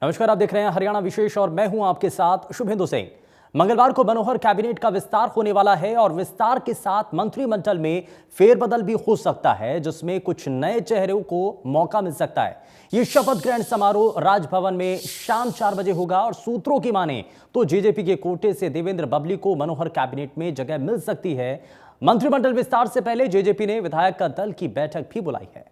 नमस्कार, आप देख रहे हैं हरियाणा विशेष और मैं हूं आपके साथ शुभेंदु सिंह। मंगलवार को मनोहर कैबिनेट का विस्तार होने वाला है और विस्तार के साथ मंत्रिमंडल में फेरबदल भी हो सकता है, जिसमें कुछ नए चेहरों को मौका मिल सकता है। ये शपथ ग्रहण समारोह राजभवन में शाम 4 बजे होगा और सूत्रों की माने तो जेजेपी के कोटे से देवेंद्र बबली को मनोहर कैबिनेट में जगह मिल सकती है। मंत्रिमंडल विस्तार से पहले जेजेपी ने विधायक का दल की बैठक भी बुलाई है।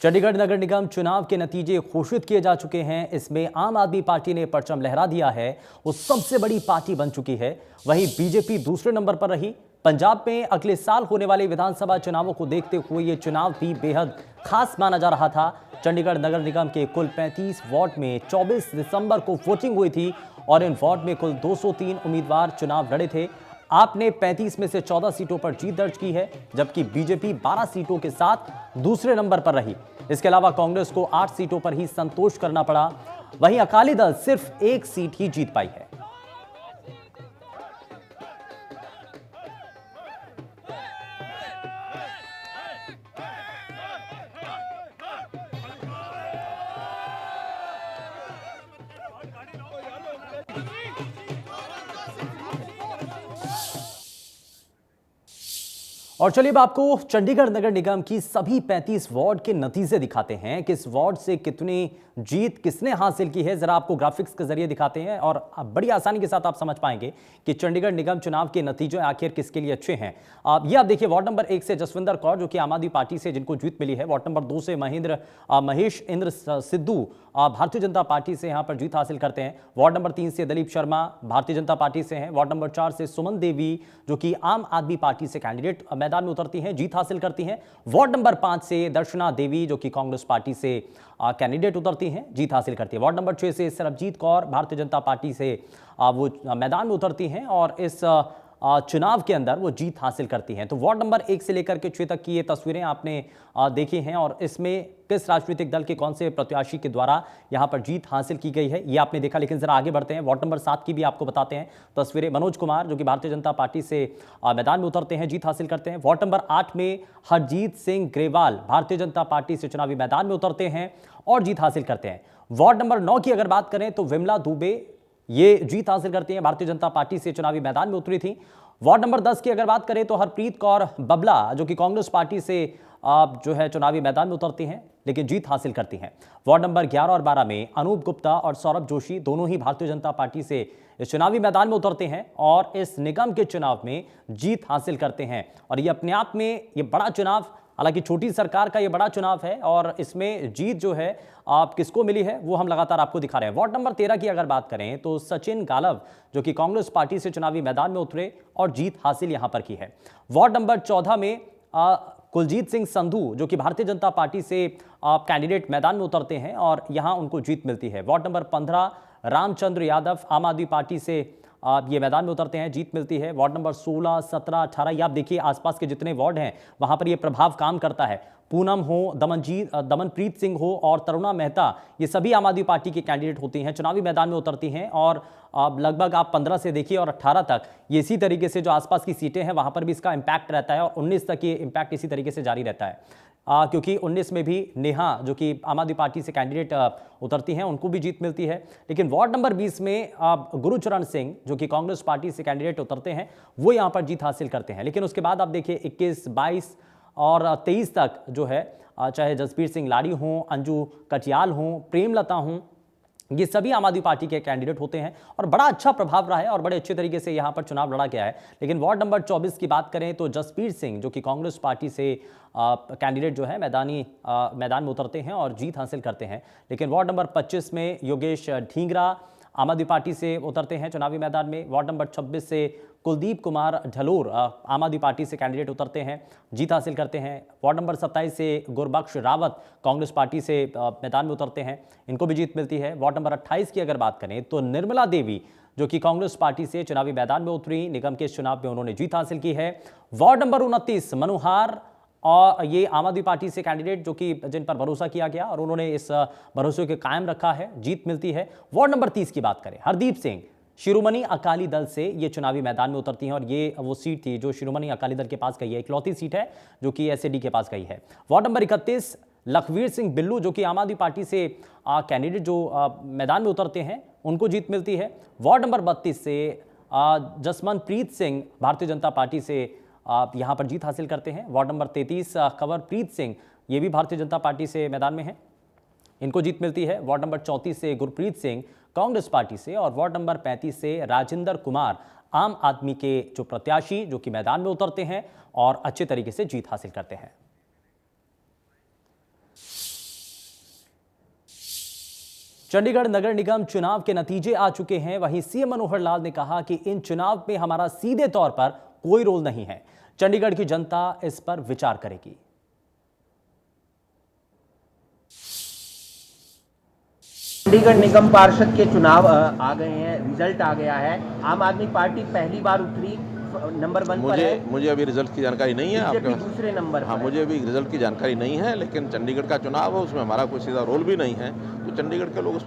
चंडीगढ़ नगर निगम चुनाव के नतीजे घोषित किए जा चुके हैं। इसमें आम आदमी पार्टी ने परचम लहरा दिया है, वो सबसे बड़ी पार्टी बन चुकी है। वहीं बीजेपी दूसरे नंबर पर रही। पंजाब में अगले साल होने वाले विधानसभा चुनावों को देखते हुए ये चुनाव भी बेहद खास माना जा रहा था। चंडीगढ़ नगर निगम के कुल 35 वार्ड में 24 दिसंबर को वोटिंग हुई थी और इन वार्ड में कुल 203 उम्मीदवार चुनाव लड़े थे। आपने 35 में से 14 सीटों पर जीत दर्ज की है, जबकि बीजेपी 12 सीटों के साथ दूसरे नंबर पर रही। इसके अलावा कांग्रेस को 8 सीटों पर ही संतोष करना पड़ा। वहीं अकाली दल सिर्फ 1 सीट ही जीत पाई है। और चलिए अब आपको चंडीगढ़ नगर निगम की सभी 35 वार्ड के नतीजे दिखाते हैं। किस वार्ड से कितनी जीत किसने हासिल की है, जरा आपको ग्राफिक्स के जरिए दिखाते हैं और बड़ी आसानी के साथ आप समझ पाएंगे कि चंडीगढ़ निगम चुनाव के नतीजे आखिर किसके लिए अच्छे हैं। ये आप देखिए, वार्ड नंबर 1 से जसविंदर कौर जो कि आम आदमी पार्टी से जिनको जीत मिली है। वार्ड नंबर 2 से महेश इंद्र सिद्धू भारतीय जनता पार्टी से यहां पर जीत हासिल करते हैं। वार्ड नंबर 3 से दलीप शर्मा भारतीय जनता पार्टी से हैं। वार्ड नंबर 4 से सुमन देवी जो कि आम आदमी पार्टी से कैंडिडेट मैदान में उतरती हैं, जीत हासिल करती हैं। वार्ड नंबर 5 से दर्शना देवी जो कि कांग्रेस पार्टी से कैंडिडेट उतरती हैं, जीत हासिल करती है। वार्ड नंबर 6 से सरबजीत कौर भारतीय जनता पार्टी से वो मैदान में उतरती हैं और इस चुनाव के अंदर वो जीत हासिल करती हैं। तो वार्ड नंबर 1 से लेकर के 6 तक की ये तस्वीरें आपने देखी हैं और इसमें किस राजनीतिक दल के कौन से प्रत्याशी के द्वारा यहां पर जीत हासिल की गई है ये आपने देखा। लेकिन जरा आगे बढ़ते हैं, वार्ड नंबर 7 की भी आपको बताते हैं तस्वीरें। मनोज कुमार जो कि भारतीय जनता पार्टी से मैदान में उतरते हैं, जीत हासिल करते हैं। वार्ड नंबर 8 में हरजीत सिंह ग्रेवाल भारतीय जनता पार्टी से चुनावी मैदान में उतरते हैं और जीत हासिल करते हैं। वार्ड नंबर 9 की अगर बात करें तो विमला दुबे ये जीत हासिल करती हैं, भारतीय जनता पार्टी से चुनावी मैदान में उतरी थी। वार्ड नंबर 10 की अगर बात करें तो हरप्रीत कौर बबला जो कि कांग्रेस पार्टी से जो है चुनावी मैदान में उतरती हैं, लेकिन जीत हासिल करती हैं। वार्ड नंबर 11 और 12 में अनूप गुप्ता और सौरभ जोशी दोनों ही भारतीय जनता पार्टी से इस चुनावी मैदान में उतरते हैं और इस निगम के चुनाव में जीत हासिल करते हैं। और ये अपने आप में ये बड़ा चुनाव, हालांकि छोटी सरकार का ये बड़ा चुनाव है और इसमें जीत जो है आप किसको मिली है वो हम लगातार आपको दिखा रहे हैं। वार्ड नंबर 13 की अगर बात करें तो सचिन गालव जो कि कांग्रेस पार्टी से चुनावी मैदान में उतरे और जीत हासिल यहां पर की है। वार्ड नंबर 14 में कुलजीत सिंह संधू जो कि भारतीय जनता पार्टी से कैंडिडेट मैदान में उतरते हैं और यहां उनको जीत मिलती है। वार्ड नंबर 15 रामचंद्र यादव आम आदमी पार्टी से ये मैदान में उतरते हैं, जीत मिलती है। वार्ड नंबर 16, 17, 18 ये आप देखिए आसपास के जितने वार्ड हैं वहां पर ये प्रभाव काम करता है। पूनम हो, दमनप्रीत सिंह हो और तरुणा मेहता ये सभी आम आदमी पार्टी के कैंडिडेट होती हैं, चुनावी मैदान में उतरती हैं और लगभग आप 15 से देखिए और 18 तक ये इसी तरीके से जो आसपास की सीटें हैं वहां पर भी इसका इंपैक्ट रहता है और 19 तक ये इंपैक्ट इसी तरीके से जारी रहता है। क्योंकि 19 में भी नेहा जो कि आम आदमी पार्टी से कैंडिडेट उतरती हैं, उनको भी जीत मिलती है। लेकिन वार्ड नंबर 20 में गुरुचरण सिंह जो कि कांग्रेस पार्टी से कैंडिडेट उतरते हैं, वो यहां पर जीत हासिल करते हैं। लेकिन उसके बाद आप देखिए 21, 22 और 23 तक जो है चाहे जसबीर सिंह लाड़ी हों, अंजू कटियाल हों, प्रेमलता हों, ये सभी आम आदमी पार्टी के कैंडिडेट होते हैं और बड़ा अच्छा प्रभाव रहा है और बड़े अच्छे तरीके से यहां पर चुनाव लड़ा गया है। लेकिन वार्ड नंबर 24 की बात करें तो जसबीर सिंह जो कि कांग्रेस पार्टी से कैंडिडेट जो है मैदान में उतरते हैं और जीत हासिल करते हैं। लेकिन वार्ड नंबर 25 में योगेश ढींगरा आम आदमी पार्टी से उतरते हैं चुनावी मैदान में। वार्ड नंबर 26 से कुलदीप कुमार ढलोर आम आदमी पार्टी से कैंडिडेट उतरते हैं, जीत हासिल करते हैं। वार्ड नंबर 27 से गुरबख्श रावत कांग्रेस पार्टी से मैदान में उतरते हैं, इनको भी जीत मिलती है। वार्ड नंबर 28 की अगर बात करें तो निर्मला देवी जो कि कांग्रेस पार्टी से चुनावी मैदान में उतरी, निगम के इस चुनाव में उन्होंने जीत हासिल की है। वार्ड नंबर 29 मनोहर और ये आम आदमी पार्टी से कैंडिडेट जो कि जिन पर भरोसा किया गया और उन्होंने इस भरोसे को कायम रखा है, जीत मिलती है। वार्ड नंबर 30 की बात करें, हरदीप सिंह शिरोमणि अकाली दल से ये चुनावी मैदान में उतरती हैं और ये वो सीट थी जो शिरोमणि अकाली दल के पास गई है, इकलौती सीट है जो कि एसएडी के पास गई है। वार्ड नंबर 31 लखवीर सिंह बिल्लू जो कि आम आदमी पार्टी से कैंडिडेट जो मैदान में उतरते हैं उनको जीत मिलती है। वार्ड नंबर 32 से जसमनप्रीत सिंह भारतीय जनता पार्टी से यहां पर जीत हासिल करते हैं। वार्ड नंबर 33 कंवरप्रीत सिंह ये भी भारतीय जनता पार्टी से मैदान में है, इनको जीत मिलती है। वार्ड नंबर 34 से गुरप्रीत सिंह कांग्रेस पार्टी से और वार्ड नंबर 35 से राजेंद्र कुमार आम आदमी के जो प्रत्याशी जो कि मैदान में उतरते हैं और अच्छे तरीके से जीत हासिल करते हैं। चंडीगढ़ नगर निगम चुनाव के नतीजे आ चुके हैं। वहीं सीएम मनोहर लाल ने कहा कि इन चुनाव में हमारा सीधे तौर पर कोई रोल नहीं है, चंडीगढ़ की जनता इस पर विचार करेगी। चंडीगढ़ निगम पार्षद के चुनाव आ गए हैं, रिजल्ट आ गया है। आम आदमी पार्टी पहली बार उतरी, नंबर 1 पर है। मुझे अभी रिजल्ट की जानकारी नहीं है। आपके दूसरे नंबर हाँ, मुझे अभी रिजल्ट की जानकारी नहीं है, लेकिन चंडीगढ़ का चुनाव है, उसमें हमारा कोई सीधा रोल भी नहीं है, तो चंडीगढ़ के लोग उस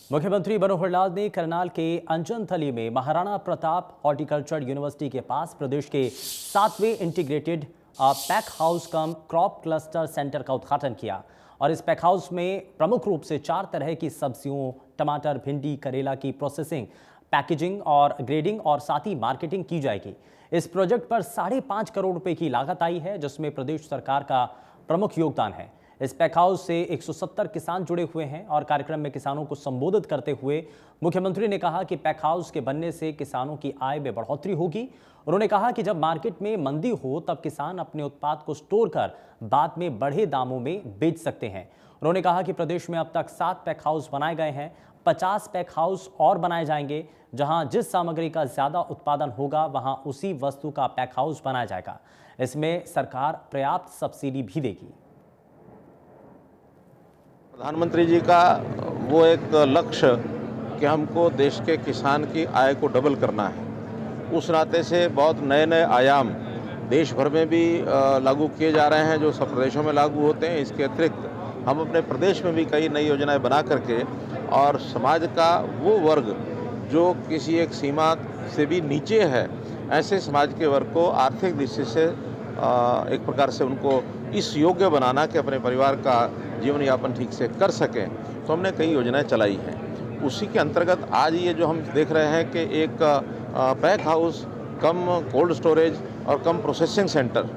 मुख्यमंत्री मनोहर लाल ने करनाल के अंजनथली में महाराणा प्रताप हॉर्टिकल्चर यूनिवर्सिटी के पास प्रदेश के 7वें इंटीग्रेटेड पैक हाउस कम क्रॉप क्लस्टर सेंटर का उद्घाटन किया और इस पैक हाउस में प्रमुख रूप से 4 तरह की सब्जियों, टमाटर, भिंडी, करेला की प्रोसेसिंग, पैकेजिंग और ग्रेडिंग और साथ ही मार्केटिंग की जाएगी। इस प्रोजेक्ट पर 5.5 करोड़ रुपए की लागत आई है, जिसमें प्रदेश सरकार का प्रमुख योगदान है। इस पैक हाउस से 170 किसान जुड़े हुए हैं और कार्यक्रम में किसानों को संबोधित करते हुए मुख्यमंत्री ने कहा कि पैक हाउस के बनने से किसानों की आय में बढ़ोतरी होगी। उन्होंने कहा कि जब मार्केट में मंदी हो तब किसान अपने उत्पाद को स्टोर कर बाद में बढ़े दामों में बेच सकते हैं। उन्होंने कहा कि प्रदेश में अब तक 7 पैक हाउस बनाए गए हैं, 50 पैक हाउस और बनाए जाएंगे। जहां जिस सामग्री का ज्यादा उत्पादन होगा वहां उसी वस्तु का पैक हाउस बनाया जाएगा। इसमें सरकार पर्याप्त सब्सिडी भी देगी। प्रधानमंत्री जी का वो एक लक्ष्य कि हमको देश के किसान की आय को डबल करना है, उस नाते से बहुत नए नए आयाम देश भर में भी लागू किए जा रहे हैं, जो सब प्रदेशों में लागू होते हैं। इसके अतिरिक्त हम अपने प्रदेश में भी कई नई योजनाएं बना करके और समाज का वो वर्ग जो किसी एक सीमा से भी नीचे है, ऐसे समाज के वर्ग को आर्थिक दृष्टि से एक प्रकार से उनको इस योग्य बनाना कि अपने परिवार का जीवन यापन ठीक से कर सकें, तो हमने कई योजनाएं चलाई हैं। उसी के अंतर्गत आज ये जो हम देख रहे हैं कि एक पैक हाउस कम कोल्ड स्टोरेज और कम प्रोसेसिंग सेंटर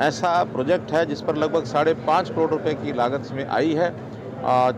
ऐसा प्रोजेक्ट है जिस पर लगभग 5.5 करोड़ रुपए की लागत इसमें आई है।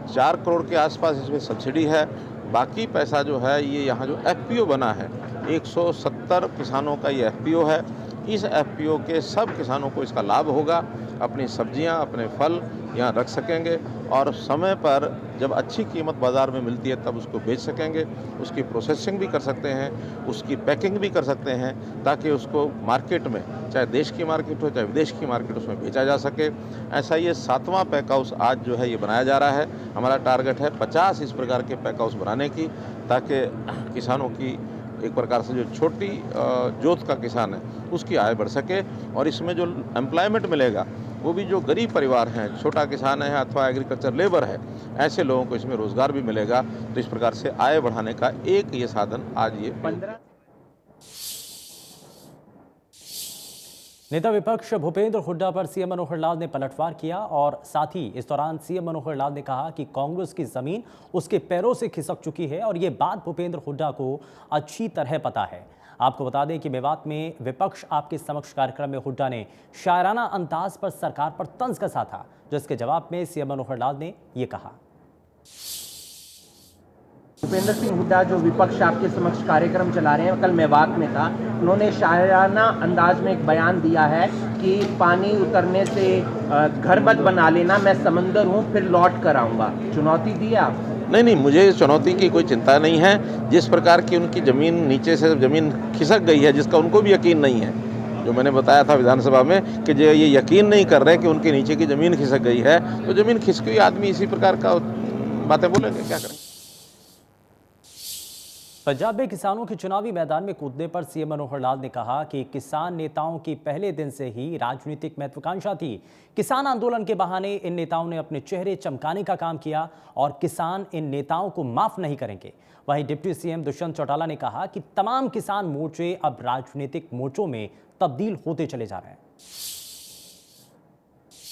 4 करोड़ के आसपास इसमें सब्सिडी है। बाकी पैसा जो है ये यहाँ जो एफपीओ बना है, 170 किसानों का ये एफपीओ है। इस एफपीओ के सब किसानों को इसका लाभ होगा, अपनी सब्जियां, अपने फल यहाँ रख सकेंगे और समय पर जब अच्छी कीमत बाज़ार में मिलती है तब उसको बेच सकेंगे। उसकी प्रोसेसिंग भी कर सकते हैं, उसकी पैकिंग भी कर सकते हैं, ताकि उसको मार्केट में, चाहे देश की मार्केट हो चाहे विदेश की मार्केट, उसमें बेचा जा सके। ऐसा ये 7वां पैक हाउस आज जो है ये बनाया जा रहा है। हमारा टारगेट है 50 इस प्रकार के पैक हाउस बनाने की, ताकि किसानों की एक प्रकार से जो छोटी जोत का किसान है उसकी आय बढ़ सके और इसमें जो एम्प्लॉयमेंट मिलेगा वो भी जो गरीब परिवार हैं, छोटा किसान है अथवा एग्रीकल्चर लेबर है, ऐसे लोगों को इसमें रोजगार भी मिलेगा। तो इस प्रकार से आय बढ़ाने का एक ये साधन आज ये 15। नेता विपक्ष भूपेंद्र हुड्डा पर सीएम मनोहर लाल ने पलटवार किया और साथ ही इस दौरान सीएम मनोहर लाल ने कहा कि कांग्रेस की जमीन उसके पैरों से खिसक चुकी है और ये बात भूपेंद्र हुड्डा को अच्छी तरह पता है। आपको बता दें कि मेवात में विपक्ष आपके समक्ष कार्यक्रम में हुड्डा ने शायराना अंदाज पर सरकार पर तंज कसा था, जिसके जवाब में सीएम मनोहर लाल ने ये कहा। भूपेंद्र सिंह हुड्डा जो विपक्ष आपके समक्ष कार्यक्रम चला रहे हैं, कल मेवात में था, उन्होंने शायराना अंदाज में एक बयान दिया है कि पानी उतरने से घर मत बना लेना, मैं समंदर हूँ फिर लौट कर आऊँगा। चुनौती दी है आप? नहीं, मुझे इस चुनौती की कोई चिंता नहीं है। जिस प्रकार की उनकी ज़मीन नीचे से ज़मीन खिसक गई है, जिसका उनको भी यकीन नहीं है, जो मैंने बताया था विधानसभा में कि जो ये यकीन नहीं कर रहे कि उनके नीचे की ज़मीन खिसक गई है, तो ज़मीन खिसकी हुई आदमी इसी प्रकार का बातें बोलेंगे, क्या करें। पंजाब में किसानों के चुनावी मैदान में कूदने पर सीएम मनोहर लाल ने कहा कि किसान नेताओं की पहले दिन से ही राजनीतिक महत्वाकांक्षा थी। किसान आंदोलन के बहाने इन नेताओं ने अपने चेहरे चमकाने का काम किया और किसान इन नेताओं को माफ नहीं करेंगे। वहीं डिप्टी सीएम दुष्यंत चौटाला ने कहा कि तमाम किसान मोर्चे अब राजनीतिक मोर्चों में तब्दील होते चले जा रहे हैं।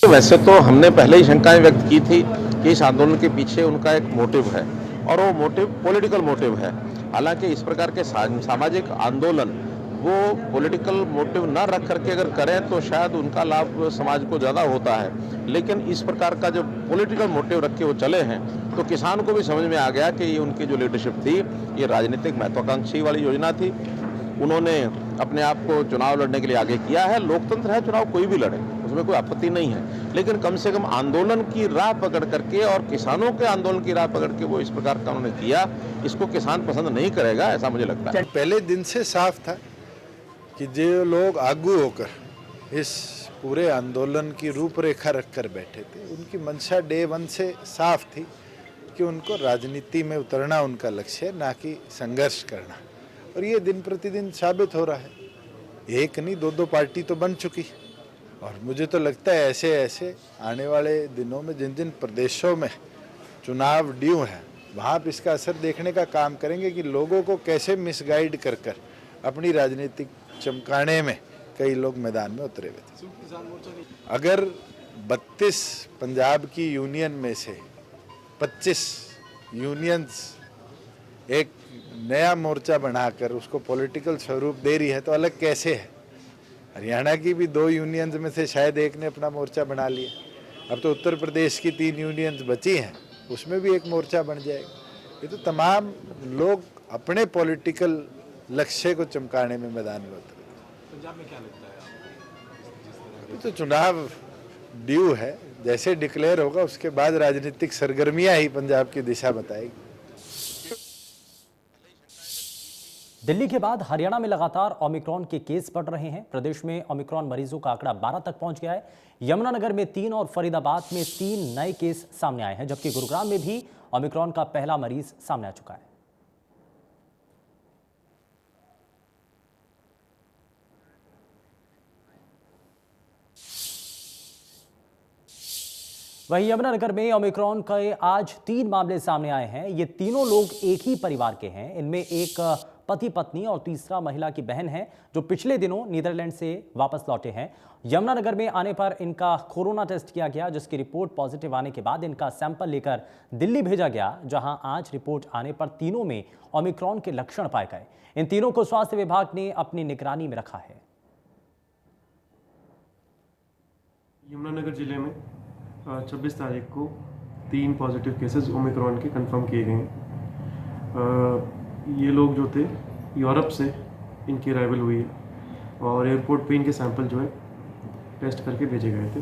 वैसे तो हमने पहले ही शंकाएं व्यक्त की थी कि इस आंदोलन के पीछे उनका एक मोटिव है और वो मोटिव पॉलिटिकल मोटिव है। हालांकि इस प्रकार के सामाजिक आंदोलन वो पॉलिटिकल मोटिव न रख करके अगर करें तो शायद उनका लाभ समाज को ज़्यादा होता है, लेकिन इस प्रकार का जो पॉलिटिकल मोटिव रख के वो चले हैं तो किसान को भी समझ में आ गया कि ये उनकी जो लीडरशिप थी ये राजनीतिक महत्वाकांक्षी वाली योजना थी। उन्होंने अपने आप को चुनाव लड़ने के लिए आगे किया है। लोकतंत्र है, चुनाव कोई भी लड़े, उसमें कोई आपत्ति नहीं है, लेकिन कम से कम आंदोलन की राह पकड़ करके और किसानों के आंदोलन की राह पकड़ के वो इस प्रकार का उन्होंने किया, इसको किसान पसंद नहीं करेगा, ऐसा मुझे लगता है। पहले दिन से साफ था कि जो लोग आगू होकर इस पूरे आंदोलन की रूपरेखा रखकर बैठे थे, उनकी मंशा डे वन से साफ थी कि उनको राजनीति में उतरना उनका लक्ष्य है, ना कि संघर्ष करना। और ये दिन प्रतिदिन साबित हो रहा है। एक नहीं, दो पार्टी तो बन चुकी। और मुझे तो लगता है ऐसे ऐसे आने वाले दिनों में जिन जिन प्रदेशों में चुनाव ड्यू है वहाँ पर इसका असर देखने का काम करेंगे कि लोगों को कैसे मिसगाइड कर कर अपनी राजनीतिक चमकाने में कई लोग मैदान में उतरे हुए थे। अगर 32 पंजाब की यूनियन में से 25 यूनियंस एक नया मोर्चा बनाकर उसको पॉलिटिकल स्वरूप दे रही है तो अलग कैसे है। हरियाणा की भी 2 यूनियंस में से शायद एक ने अपना मोर्चा बना लिया। अब तो उत्तर प्रदेश की 3 यूनियंस बची हैं, उसमें भी एक मोर्चा बन जाएगा। ये तो तमाम लोग अपने पॉलिटिकल लक्ष्य को चमकाने में मैदान में उतरे। पंजाब में क्या लगता है? ये तो चुनाव ड्यू है, जैसे डिक्लेयर होगा उसके बाद राजनीतिक सरगर्मियां ही पंजाब की दिशा बताएगी। दिल्ली के बाद हरियाणा में लगातार ओमिक्रॉन के केस बढ़ रहे हैं। प्रदेश में ओमिक्रॉन मरीजों का आंकड़ा 12 तक पहुंच गया है। यमुनानगर में 3 और फरीदाबाद में 3 नए केस सामने आए हैं, जबकि गुरुग्राम में भी ओमिक्रॉन का पहला मरीज सामने आ चुका है। वहीं यमुनानगर में ओमिक्रॉन के आज 3 मामले सामने आए हैं। ये तीनों लोग एक ही परिवार के हैं। इनमें एक पति पत्नी और तीसरा महिला की बहन है, जो पिछले दिनों नीदरलैंड से वापस लौटे हैं। यमुनानगर में आने पर इनका कोरोना टेस्ट किया गया, जिसकी रिपोर्ट पॉजिटिव आने के बाद इनका सैंपल लेकर दिल्ली भेजा गया, जहां आज रिपोर्ट आने पर तीनों में ओमिक्रॉन के लक्षण पाए गए। इन तीनों को स्वास्थ्य विभाग ने अपनी निगरानी में रखा है। यमुनानगर जिले में 26 तारीख को 3 पॉजिटिव केसेस ओमिक्रॉन के कंफर्म किए गए हैं। ये लोग जो थे यूरोप से इनकी अराइवल हुई है और एयरपोर्ट पे इनके सैंपल जो है टेस्ट करके भेजे गए थे।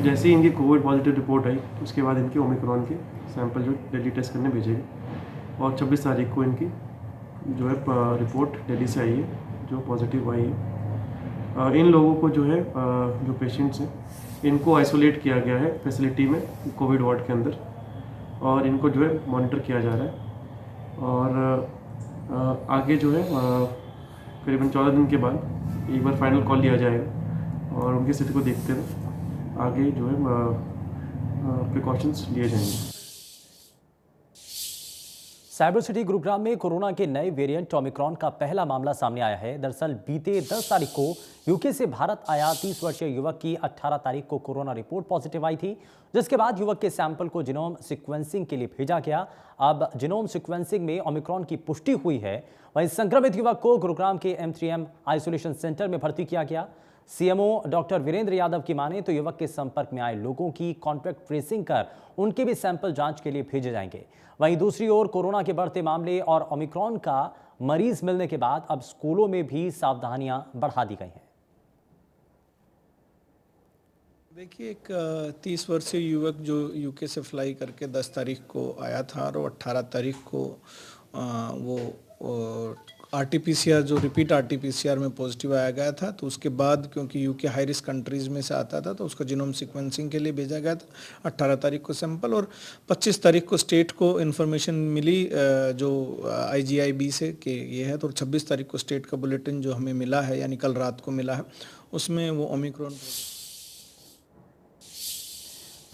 जैसे ही इनकी कोविड पॉजिटिव रिपोर्ट आई उसके बाद इनके ओमिक्रॉन के सैंपल जो दिल्ली टेस्ट करने भेजे गए और 26 तारीख को इनकी जो है रिपोर्ट दिल्ली से आई है जो पॉजिटिव आई है। इन लोगों को जो है जो पेशेंट्स हैं इनको आइसोलेट किया गया है फैसिलिटी में कोविड वार्ड के अंदर और इनको जो है मॉनिटर किया जा रहा है और आगे जो है करीबन 14 दिन के बाद एक बार फाइनल कॉल लिया जाएगा और उनकी स्थिति को देखते हुए आगे जो है प्रिकॉशंस लिए जाएंगे। साइबर सिटी गुरुग्राम में कोरोना के नए वेरिएंट ओमिक्रॉन का पहला मामला सामने आया है। दरअसल बीते 10 तारीख को यूके से भारत आया 30 वर्षीय युवक की 18 तारीख को कोरोना रिपोर्ट पॉजिटिव आई थी, जिसके बाद युवक के सैंपल को जीनोम सीक्वेंसिंग के लिए भेजा गया। अब जीनोम सीक्वेंसिंग में ओमिक्रॉन की पुष्टि हुई है। वहीं संक्रमित युवक को गुरुग्राम के M3M आइसोलेशन सेंटर में भर्ती किया गया। सीएमओ डॉक्टर वीरेंद्र यादव की माने तो युवक के संपर्क में आए लोगों की कॉन्टैक्ट ट्रेसिंग कर उनके भी सैंपल जांच के लिए भेजे जाएंगे। वहीं दूसरी ओर कोरोना के बढ़ते मामले और ओमिक्रॉन का मरीज मिलने के बाद अब स्कूलों में भी सावधानियां बढ़ा दी गई हैं। देखिए, एक 30 वर्षीय युवक जो यूके से फ्लाई करके 10 तारीख को आया था और 18 तारीख को वो आरटीपीसीआर जो रिपीट आरटीपीसीआर में पॉजिटिव आया गया था, तो उसके बाद क्योंकि यूके हाई रिस्क कंट्रीज़ में से आता था तो उसको जीनोम सीक्वेंसिंग के लिए भेजा गया था 18 तारीख को सैंपल, और 25 तारीख को स्टेट को इन्फॉर्मेशन मिली जो IGIB से कि ये है, तो 26 तारीख को स्टेट का बुलेटिन जो हमें मिला है यानी कल रात को मिला है, उसमें वो ओमिक्रॉन।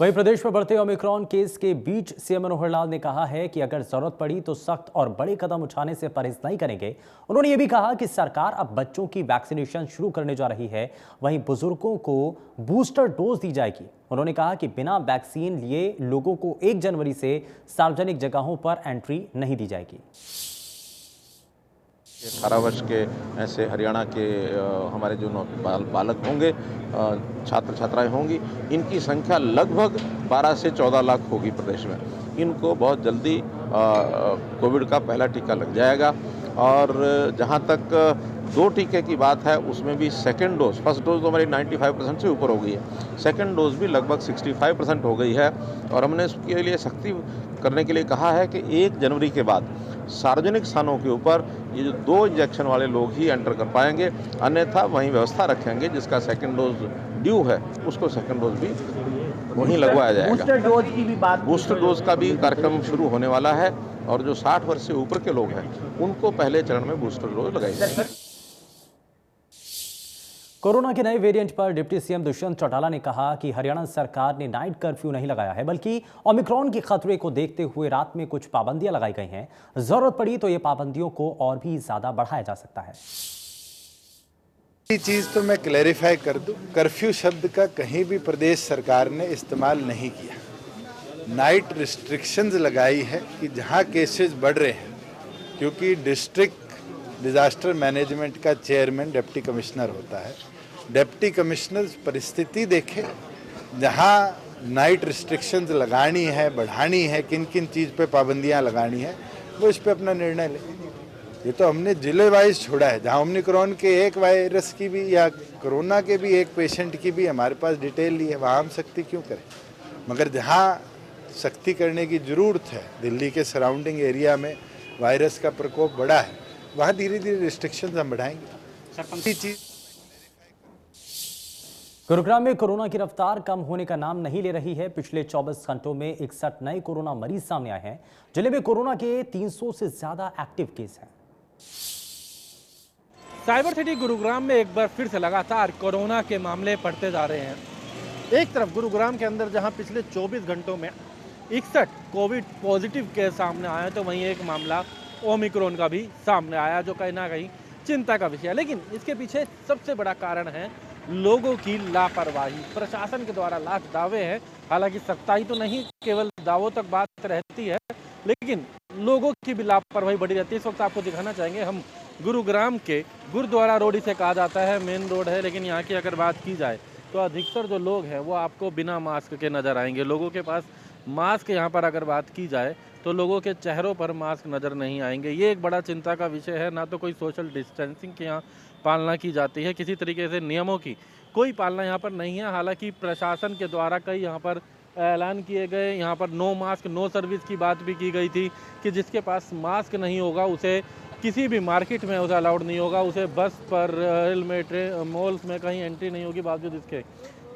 वहीं प्रदेश में बढ़ते ओमिक्रॉन केस के बीच सीएम मनोहर लाल ने कहा है कि अगर जरूरत पड़ी तो सख्त और बड़े कदम उठाने से परहेज नहीं करेंगे। उन्होंने ये भी कहा कि सरकार अब बच्चों की वैक्सीनेशन शुरू करने जा रही है, वहीं बुजुर्गों को बूस्टर डोज दी जाएगी। उन्होंने कहा कि बिना वैक्सीन लिए लोगों को 1 जनवरी से सार्वजनिक जगहों पर एंट्री नहीं दी जाएगी। 18 वर्ष के ऐसे हरियाणा के हमारे जो बालक होंगे, छात्र छात्राएं होंगी, इनकी संख्या लगभग 12 से 14 लाख होगी प्रदेश में। इनको बहुत जल्दी कोविड का पहला टीका लग जाएगा। और जहां तक 2 टीके की बात है उसमें भी सेकेंड डोज, फर्स्ट डोज तो हमारी 95% से ऊपर हो गई है, सेकेंड डोज भी लगभग 65% हो गई है। और हमने इसके लिए सख्ती करने के लिए कहा है कि 1 जनवरी के बाद सार्वजनिक स्थानों के ऊपर ये जो 2 इंजेक्शन वाले लोग ही एंटर कर पाएंगे, अन्यथा वहीं व्यवस्था रखेंगे जिसका सेकेंड डोज ड्यू है उसको सेकेंड डोज भी वहीं लगवाया जाएगा। बूस्टर डोज की भी बात, बूस्टर डोज का भी कार्यक्रम शुरू होने वाला है और जो 60 वर्ष से ऊपर के लोग हैं उनको पहले चरण में बूस्टर डोज लगाई जाएगी। कोरोना के नए वेरिएंट पर डिप्टी सीएम दुष्यंत चौटाला ने कहा कि हरियाणा सरकार ने नाइट कर्फ्यू नहीं लगाया है, बल्कि ओमिक्रॉन के खतरे को देखते हुए रात में कुछ पाबंदियां लगाई गई हैं। जरूरत पड़ी तो ये पाबंदियों को और भी ज्यादा बढ़ाया जा सकता है। ये चीज तो मैं क्लैरिफाई कर दूं, कर्फ्यू शब्द का कहीं भी प्रदेश सरकार ने इस्तेमाल नहीं किया। नाइट रिस्ट्रिक्शंस लगाई है कि जहां केसेस बढ़ रहे हैं, क्योंकि डिस्ट्रिक्ट डिजास्टर मैनेजमेंट का चेयरमैन डिप्टी कमिश्नर होता है, डिप्टी कमिश्नर परिस्थिति देखे, जहां नाइट रिस्ट्रिक्शंस लगानी है, बढ़ानी है, किन किन चीज़ पे पाबंदियां लगानी है, वो इस पे अपना निर्णय ले। ये तो हमने जिले वाइज छोड़ा है, जहां ओमिक्रॉन के एक वायरस की भी या कोरोना के भी एक पेशेंट की भी हमारे पास डिटेल ली है, वहाँ हम सख्ती क्यों करें। मगर जहाँ सख्ती करने की ज़रूरत है, दिल्ली के सराउंडिंग एरिया में वायरस का प्रकोप बढ़ा है, वहाँ धीरे धीरे रिस्ट्रिक्शंस हम बढ़ाएंगे। गुरुग्राम में कोरोना की रफ्तार कम होने का नाम नहीं ले रही है। पिछले 24 घंटों में 61 नए कोरोना मरीज सामने आए हैं। जिले में कोरोना के 300 से ज्यादा एक्टिव केस हैं। साइबर सिटी गुरुग्राम में एक बार फिर से लगातार कोरोना के मामले बढ़ते जा रहे हैं। एक तरफ गुरुग्राम के अंदर जहां पिछले 24 घंटों में 61 कोविड पॉजिटिव केस सामने आए, तो वहीं एक मामला ओमिक्रॉन का भी सामने आया, जो कहीं ना कहीं चिंता का विषय है। लेकिन इसके पीछे सबसे बड़ा कारण है लोगों की लापरवाही। प्रशासन के द्वारा लाख दावे हैं, हालांकि सच्चाई तो नहीं, केवल दावों तक बात रहती है, लेकिन लोगों की भी लापरवाही बड़ी रहती है। इस वक्त आपको दिखाना चाहेंगे हम गुरुग्राम के गुरुद्वारा रोड इसे कहा जाता है, मेन रोड है, लेकिन यहाँ की अगर बात की जाए तो अधिकतर जो लोग हैं वो आपको बिना मास्क के नज़र आएंगे। लोगों के पास मास्क यहाँ पर अगर बात की जाए तो लोगों के चेहरों पर मास्क नज़र नहीं आएंगे। ये एक बड़ा चिंता का विषय है। ना तो कोई सोशल डिस्टेंसिंग की यहाँ पालना की जाती है, किसी तरीके से नियमों की कोई पालना यहाँ पर नहीं है। हालांकि प्रशासन के द्वारा कई यहाँ पर ऐलान किए गए, यहाँ पर नो मास्क नो सर्विस की बात भी की गई थी कि जिसके पास मास्क नहीं होगा उसे किसी भी मार्केट में उसे अलाउड नहीं होगा, उसे बस पर, रेल में, मॉल्स में कहीं एंट्री नहीं होगी। बावजूद इसके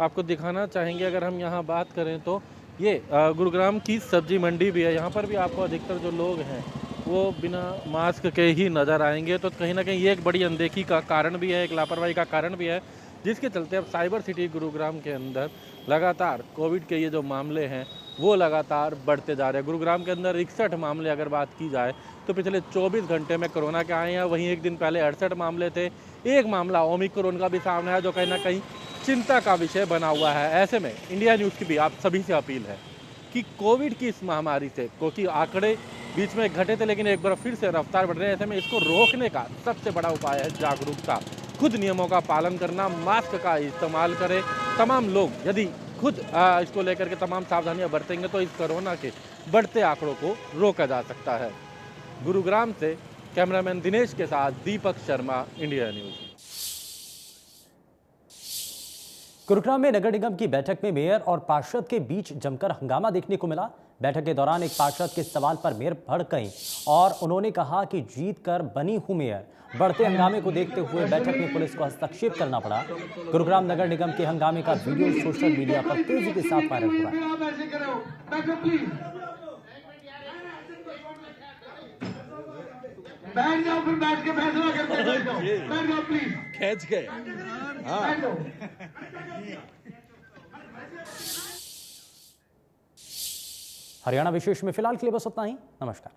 आपको दिखाना चाहेंगे, अगर हम यहाँ बात करें तो ये गुरुग्राम की सब्जी मंडी भी है। यहाँ पर भी आपको अधिकतर जो लोग हैं वो बिना मास्क के ही नज़र आएंगे। तो कहीं ना कहीं ये एक बड़ी अनदेखी का कारण भी है, एक लापरवाही का कारण भी है, जिसके चलते अब साइबर सिटी गुरुग्राम के अंदर लगातार कोविड के ये जो मामले हैं वो लगातार बढ़ते जा रहे हैं। गुरुग्राम के अंदर 61 मामले अगर बात की जाए तो पिछले 24 घंटे में कोरोना के आए हैं। वहीं एक दिन पहले 68 मामले थे। एक मामला ओमिक्रॉन का भी सामने आया, जो कहीं ना कहीं चिंता का विषय बना हुआ है। ऐसे में इंडिया न्यूज़ की भी आप सभी से अपील है कि कोविड की इस महामारी से, क्योंकि आंकड़े बीच में घटे थे लेकिन एक बार फिर से रफ्तार बढ़ रहे हैं, ऐसे में इसको रोकने का सबसे बड़ा उपाय है जागरूकता। खुद नियमों का पालन करना, मास्क का इस्तेमाल करें। तमाम लोग यदि खुद इसको लेकर के तमाम सावधानियां बरतेंगे तो इस कोरोना के बढ़ते आंकड़ों को रोका जा सकता है। गुरुग्राम से कैमरामैन दिनेश के साथ दीपक शर्मा, इंडिया न्यूज़। गुरुग्राम में नगर निगम की बैठक में मेयर और पार्षद के बीच जमकर हंगामा देखने को मिला। बैठक के दौरान एक पार्षद के सवाल पर मेयर भड़क गई और उन्होंने कहा कि जीत कर बनी हूं मेयर। बढ़ते हंगामे को देखते हुए बैठक में पुलिस को हस्तक्षेप करना पड़ा। गुरुग्राम नगर निगम के हंगामे का वीडियो सोशल मीडिया पर तेजी के साथ वायरल हो रहा है। बैठ जाओ, फिर बैठ के फैसला करते हैं। बैठ जाओ प्लीज। खींच गए। बैठ जाओ। हरियाणा विशेष में फिलहाल के लिए बस उतना ही। नमस्कार।